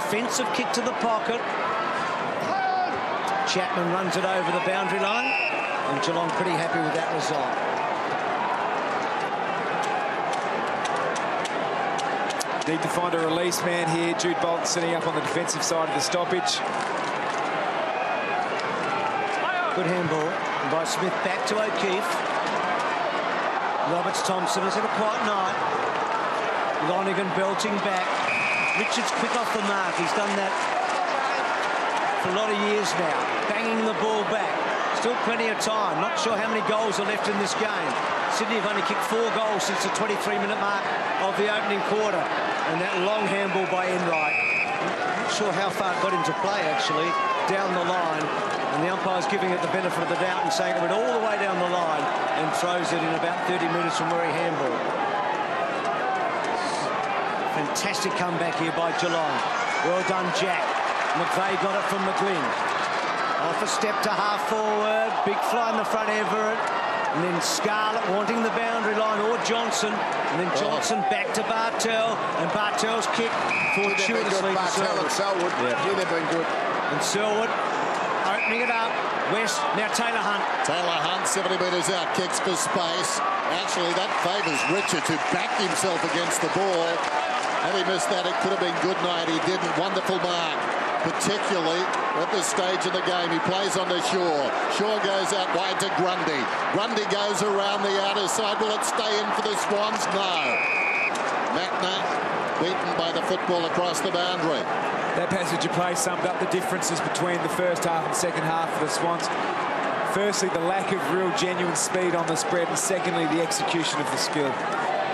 defensive kick to the pocket. Chapman runs it over the boundary line, and Geelong pretty happy with that result. Need to find a release man here. Jude Bolton sitting up on the defensive side of the stoppage. Good handball by Smith, back to O'Keefe. Roberts-Thompson has had a quiet night. Lonergan belting back. Richards quick off the mark. He's done that for a lot of years now. Banging the ball back. Still plenty of time. Not sure how many goals are left in this game. Sydney have only kicked 4 goals since the 23-minute mark of the opening quarter. And that long handball by Enright. Not sure how far it got into play, actually, down the line. And the umpire's giving it the benefit of the doubt and saying it went all the way down the line and throws it in about 30 metres from where he handballed. Fantastic comeback here by Geelong. Well done, Jack. McVeigh got it from McGlynn. Off a step to half forward. Big fly in the front, Everett. And then Scarlett wanting the boundary line, or Johnson. And then Johnson back to Bartel. And Bartel's kick fortuitously to Selwood. Yeah, they've been good. And Selwood opening it up. West, now Taylor Hunt. Taylor Hunt, 70 metres out, kicks for space. Actually, that favours Richards, who backed himself against the ball. Had he missed that, it could have been good night. He didn't. Wonderful mark, particularly at this stage of the game. He plays on to Shaw. Shaw goes out wide to Grundy. Grundy goes around the outer side. Will it stay in for the Swans? No. Macna beaten by the football across the boundary. That passage of play summed up the differences between the first half and second half for the Swans. Firstly, the lack of real genuine speed on the spread, and secondly, the execution of the skill.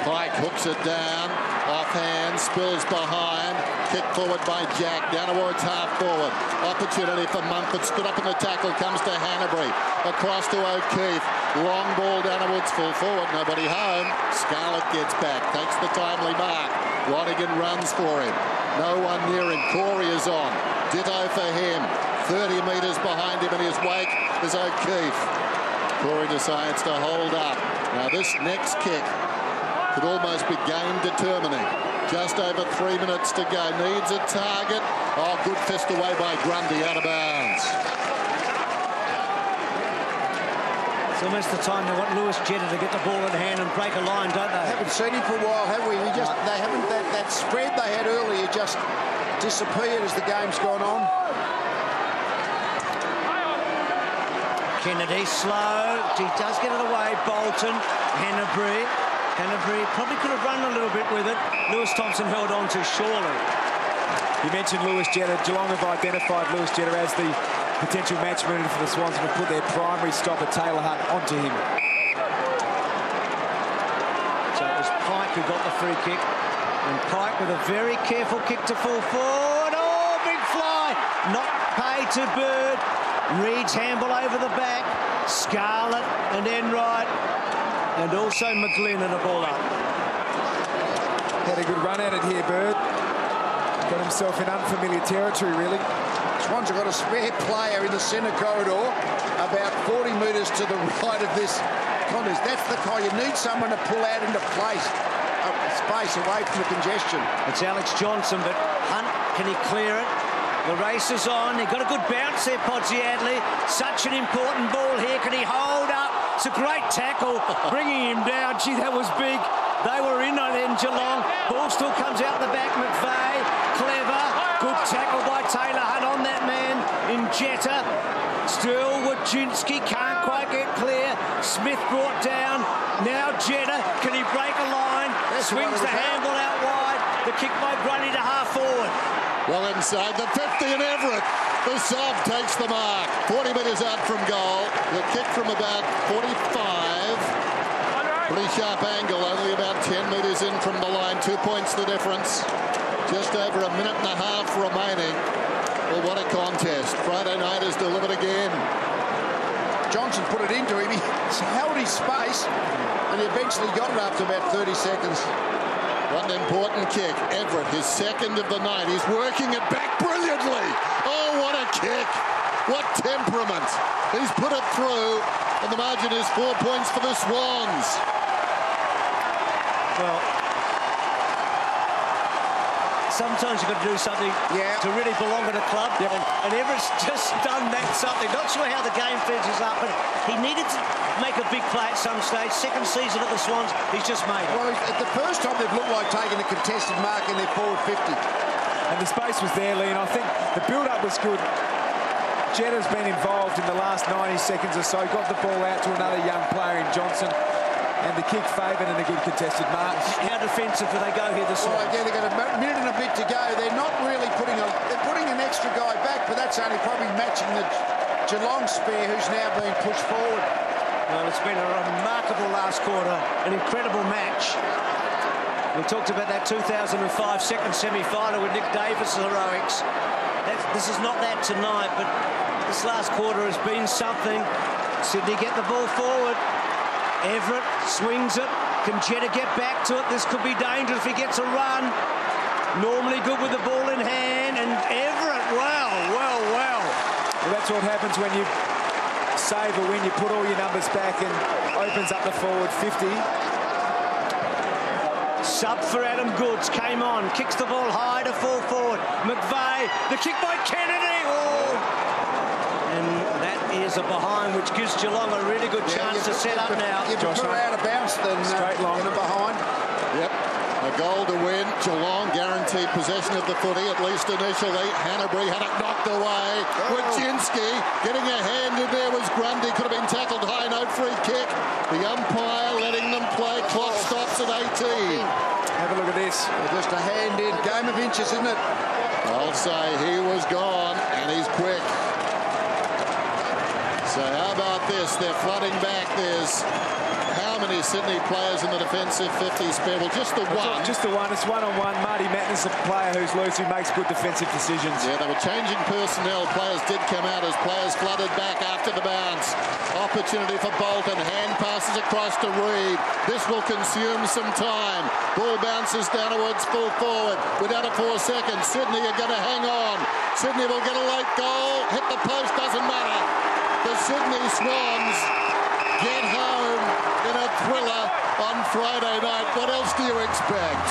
Pike hooks it down, offhand, spills behind, kick forward by Jack, down towards half forward. Opportunity for Mumford, stood up in the tackle, comes to Hanbury, across to O'Keefe, long ball down towards full forward, nobody home. Scarlett gets back, takes the timely mark. Lonergan runs for him, no one near him. Corey is on, ditto for him. 30 metres behind him in his wake is O'Keefe. Corey decides to hold up. Now this next kick could almost be game determining. Just over 3 minutes to go. Needs a target. Oh, good fist away by Grundy, out of bounds. It's almost the time they want Lewis Jetta to get the ball in hand and break a line, don't they? Haven't seen him for a while, have we? They haven't. That spread they had earlier just disappeared as the game's gone on. Kennedy slow. He does get it away. Bolton, Hanbury probably could have run a little bit with it. Lewis Thompson held on to surely. You mentioned Lewis Jetta. Geelong have identified Lewis Jetta as the potential match winner for the Swans and have put their primary stopper, Taylor Hunt, onto him. So it was Pike who got the free kick. And Pike with a very careful kick to full forward. Oh, big fly. Not paid to Bird. Reed's handball over the back. Scarlett and Enright. And also McGlynn and a ball up. Had a good run at it here, Bird. Got himself in unfamiliar territory, really. Swans have got a spare player in the centre corridor, about 40 metres to the right of this contest. That's the kind you need, someone to pull out into place, space away from the congestion. It's Alex Johnson, but Hunt, can he clear it? The race is on. He got a good bounce there, Podsiadly. Such an important ball here. Can he hold up? It's a great tackle, bringing him down. Gee, that was big. They were in on it in Geelong. Ball still comes out the back. McVeigh, clever. Good tackle by Taylor Hunt on that man in Jetta. Still, Wojcinski can't quite get clear. Smith brought down. Now Jetta. Can he break a line? Swings the handball out wide. The kick by Grundy to half forward. Well inside the 50 and Everett. The sub takes the mark. 40 metres out from goal. The kick from about 45. Pretty sharp angle, only about 10 metres in from the line. 2 points the difference. Just over a minute and a half remaining. Well, what a contest. Friday night is delivered again. Johnson put it into him. He held his space and he eventually got it after about 30 seconds. What an important kick. Everett, his second of the night. He's working it back brilliantly. Oh, what a kick. What temperament. He's put it through, and the margin is 4 points for the Swans. Well, sometimes you've got to do something to really belong at a club. Yep. And Everett's just done that something. Not sure how the game finishes up, but he needed to make a big play at some stage. Second season at the Swans, he's just made it. Well, at the first time they've looked like taking a contested mark in their forward 50. And the space was there, Lee, and I think the build-up was good. Jetta's been involved in the last 90 seconds or so. Got the ball out to another young player in Johnson. And the kick favoured and a good contested mark. How defensive do they go here this Well, morning? again, they've got a minute and a bit to go. They're not really putting they're putting an extra guy back, but that's only probably matching the Geelong spare who's now being pushed forward. Well, it's been a remarkable last quarter, an incredible match. We talked about that 2005 second semi-final with Nick Davis' heroics. This is not that tonight, but this last quarter has been something. Sydney get the ball forward. Everett swings it. Can Jetta get back to it? This could be dangerous if he gets a run. Normally good with the ball in hand. And Everett, well. Well, that's what happens when you save a win. You put all your numbers back and opens up the forward 50. Sub for Adam Goods. Came on. Kicks the ball high to full forward. McVeigh. The kick by Kennedy. Oh! And that is a behind, which gives Geelong a really good chance to set up now. You prefer out of bounce than straight long in a behind. Yep. A goal to win. Geelong guaranteed possession of the footy, at least initially. Hanbury had it knocked away. Wojcinski getting a hand in there was Grundy. Could have been tackled high, no free kick. The umpire letting them play. Clock stops at 18. Have a look at this. Just a hand in. Game of inches, isn't it? I'll say he was gone, and he's quick. So how about this? They're flooding back. There's how many Sydney players in the defensive 50 spare? Well, just the one. Just the one. It's one-on-one. Marty Matten's a player who's loose, who makes good defensive decisions. Yeah, they were changing personnel. Players did come out as players flooded back after the bounce. Opportunity for Bolton. Hand passes across to Reid. This will consume some time. Ball bounces downwards, full forward. Without it 4 seconds. Sydney are going to hang on. Sydney will get a late goal. Hit the post, doesn't matter. The Sydney Swans get home in a thriller on Friday night. What else do you expect?